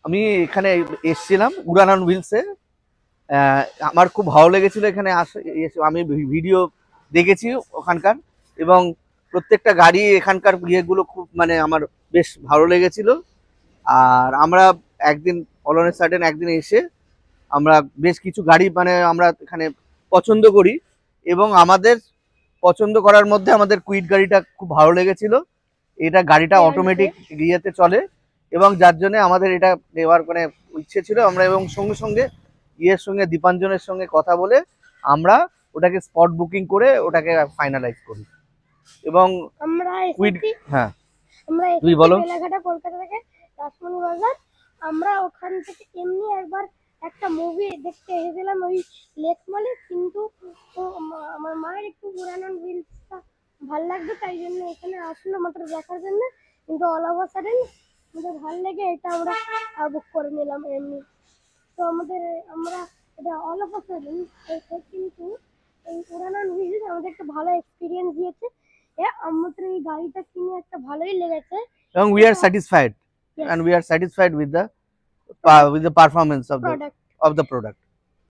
আমি এখানে এসেছিলাম উড়ান অন হুইলসে। আমার খুব ভালো লেগেছিল এখানে আমি ভিডিও দেখেছি ওখানকার, এবং প্রত্যেকটা গাড়ি এখানকার ইয়েগুলো খুব মানে আমার বেশ ভালো লেগেছিল। আর আমরা একদিন অলনের সাডেন একদিন এসে আমরা বেশ কিছু গাড়ি মানে আমরা এখানে পছন্দ করি, এবং আমাদের পছন্দ করার মধ্যে আমাদের কুইড গাড়িটা খুব ভালো লেগেছিল। এটা গাড়িটা অটোমেটিক ইয়েতে চলে, এবং যার জন্য আমাদের এটা নেওয়ার মানে ইচ্ছে ছিল আমরা, এবং সঙ্গে সঙ্গে ইয়ের সঙ্গে দীপাঞ্জনের সঙ্গে কথা বলে আমরা ওটাকে স্পট বুকিং করে ওটাকে ফাইনালাইজ করি। এবং আমরা কুইড, হ্যাঁ আমরা তুই বলো। বেলাঘাটা কলকাতা থেকে রাসমণি বাজার। আমরা ওখান থেকে এমনি একবার একটা মুভি দেখতে এসেছিলাম ওই লেক মলে, কিন্তু আমার মায়ের একটু উড়ান অন হুইলসটা ভালো লাগবে, তাই জন্য এখানে আসলো মাত্র দেখার জন্য। কিন্তু অল ওভার সাডেন আমাদের ভালো লেগে এটা আমরা বুক করে নিলাম এমনি। তো আমরা এটা অল ওভার সাডেন, কিন্তু এই উড়ান অন হুইলস আমাদের একটা ভালো এক্সপিরিয়েন্স দিয়েছে। আমাদের এই গাড়িটা কিনে একটা ভালোই লেগেছে, এবং we are satisfied, and we are satisfied with the performance of the product.